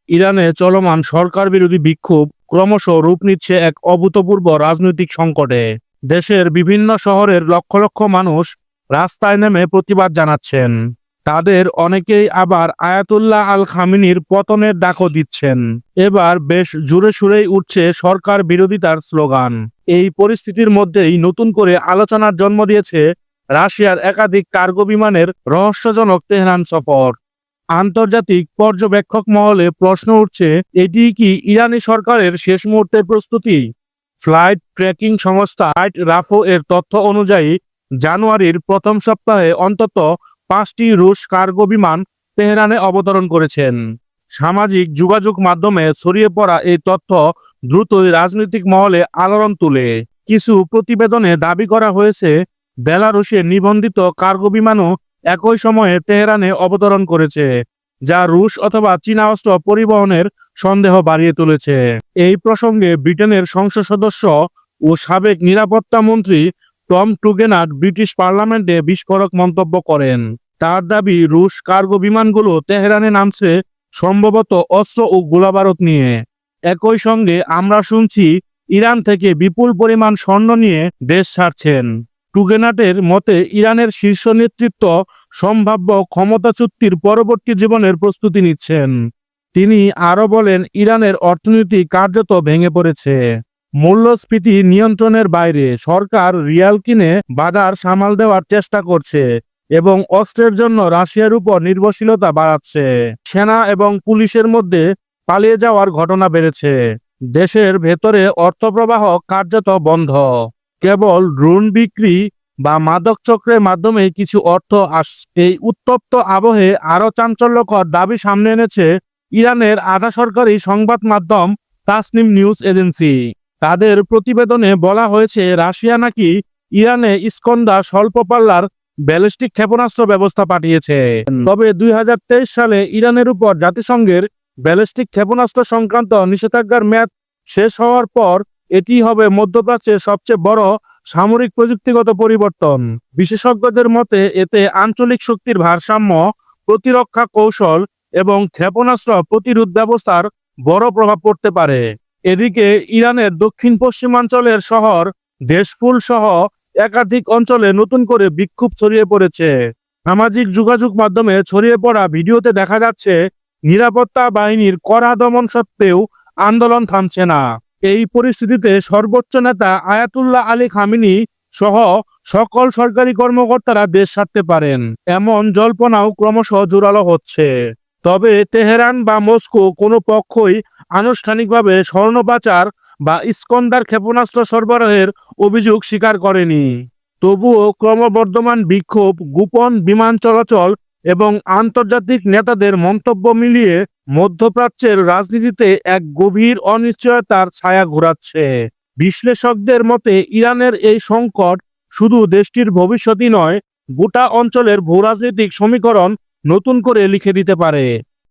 ইরানে চলমান সরকার বিরোধী বিক্ষোভ ক্রমশ রূপ নিচ্ছে এক অভূতপূর্ব রাজনৈতিক সংকটে। দেশের বিভিন্ন শহরের লক্ষ লক্ষ মানুষ রাস্তায় নেমে প্রতিবাদ জানাচ্ছেন। তাদের অনেকেই আবার আয়াতুল্লাহ আল খামেনির পতনের ডাকও দিচ্ছেন। এবার বেশ জোরে সুরেই উঠছে সরকার বিরোধিতার স্লোগান। এই পরিস্থিতির মধ্যেই নতুন করে আলোচনার জন্ম দিয়েছে রাশিয়ার একাধিক কার্গো বিমানের রহস্যজনক তেহরান সফর। আন্তর্জাতিক পর্যবেক্ষক মহলে প্রশ্ন উঠছে, এটি কি ইরানি সরকারের শেষ মুহূর্তের প্রস্তুতি? ফ্লাইট ট্র্যাকিং সংস্থা ফ্লাইট রাফো এর তথ্য অনুযায়ী জানুয়ারির প্রথম সপ্তাহে অন্তত 5টি রুশ কার্গো বিমান তেহরানে অবতরণ করেছেন। সামাজিক যোগাযোগ মাধ্যমে ছড়িয়ে পড়া এই তথ্য দ্রুতই রাজনৈতিক মহলে আলোড়ন তুলে। কিছু প্রতিবেদনে দাবি করা হয়েছে, বেলারুশের নিবন্ধিত কার্গো বিমানও একই সময়ে তেহরানে অবতরণ করেছে, যা রুশ অথবা চীনা অস্ত্র পরিবহনের সন্দেহ বাড়িয়ে তুলেছে। এই প্রসঙ্গে ব্রিটেনের সংসদ সদস্য ও সাবেক নিরাপত্তা মন্ত্রী টম টুগেনাট ব্রিটিশ পার্লামেন্টে বিস্ফোরক মন্তব্য করেন। তার দাবি, রুশ কার্গো বিমানগুলো তেহরানে নামছে সম্ভবত অস্ত্র ও গোলাবারুদ নিয়ে। একই সঙ্গে আমরা শুনছি ইরান থেকে বিপুল পরিমাণ স্বর্ণ নিয়ে দেশ ছাড়ছেন। টুগেনাটের মতে ইরানের শীর্ষ নেতৃত্ব সম্ভাব্য ক্ষমতাচ্যুতির পরবর্তী জীবনের প্রস্তুতি নিচ্ছেন। তিনি আরও বলেন, ইরানের অর্থনীতি কার্যত ভেঙে পড়েছে। মূল্যস্ফীতি নিয়ন্ত্রণের বাইরে, সরকার রিয়াল কিনে বাজার সামাল দেওয়ার চেষ্টা করছে এবং অস্ত্রের জন্য রাশিয়ার উপর নির্ভরশীলতা বাড়াচ্ছে। সেনা এবং পুলিশের মধ্যে পালিয়ে যাওয়ার ঘটনা বেড়েছে। দেশের ভেতরে অর্থপ্রবাহ কার্যত বন্ধ। কেবল ড্রোন বিক্রি বা মাদক চক্রের মাধ্যমে কিছু অর্থ এই উত্তপ্ত আবহে আরও চাঞ্চল্যকর দাবি সামনে এনেছে ইরানের আধা সরকারি সংবাদ মাধ্যম তাসনিম নিউজ এজেন্সি। তাদের প্রতিবেদনে বলা হয়েছে, রাশিয়া নাকি ইরানে ইস্কন্দার স্বল্প পাল্লার ব্যালিস্টিক ক্ষেপণাস্ত্র ব্যবস্থা পাঠিয়েছে। তবে 2023 সালে ইরানের উপর জাতিসংঘের ব্যালিস্টিক ক্ষেপণাস্ত্র সংক্রান্ত নিষেধাজ্ঞার মেয়াদ শেষ হওয়ার পর এটি হবে মধ্যপ্রাচ্যের সবচেয়ে বড় সামরিক প্রযুক্তিগত পরিবর্তন। বিশেষজ্ঞদের মতে এতে আঞ্চলিক শক্তির ভারসাম্য, প্রতিরক্ষা কৌশল এবং ক্ষেপণাস্ত্র প্রতিরোধ ব্যবস্থার বড় প্রভাব পড়তে পারে। এদিকে ইরানের দক্ষিণ পশ্চিমাঞ্চলের শহর দেশফুল সহ একাধিক অঞ্চলে নতুন করে বিক্ষোভ ছড়িয়ে পড়েছে। সামাজিক যোগাযোগ মাধ্যমে ছড়িয়ে পড়া ভিডিওতে দেখা যাচ্ছে, নিরাপত্তা বাহিনীর কড়া দমন সত্ত্বেও আন্দোলন থামছে না। এই পরিস্থিতিতে সর্বোচ্চ নেতা আয়াতুল্লাহ আলী খামেনি সহ সকল সরকারি কর্মকর্তারা দেশ ছাড়তে পারেন, এমন জল্পনাও ক্রমশ জোরালো হচ্ছে। তবে তেহরান বা মস্কো কোনো পক্ষই আনুষ্ঠানিকভাবে স্বর্ণ পাচার বা ইস্কন্দার ক্ষেপণাস্ত্র সরবরাহের অভিযোগ স্বীকার করেনি। তবুও ক্রমবর্ধমান বিক্ষোভ, গোপন বিমান চলাচল এবং আন্তর্জাতিক নেতাদের মন্তব্য মিলিয়ে মধ্যপ্রাচ্যের রাজনীতিতে এক গভীর অনিশ্চয়তার ছায়া ঘোরাচ্ছে। বিশ্লেষকদের মতে ইরানের এই সংকট শুধু দেশটির ভবিষ্যৎই নয়, গোটা অঞ্চলের ভূরাজনৈতিক সমীকরণ নতুন করে লিখে দিতে পারে।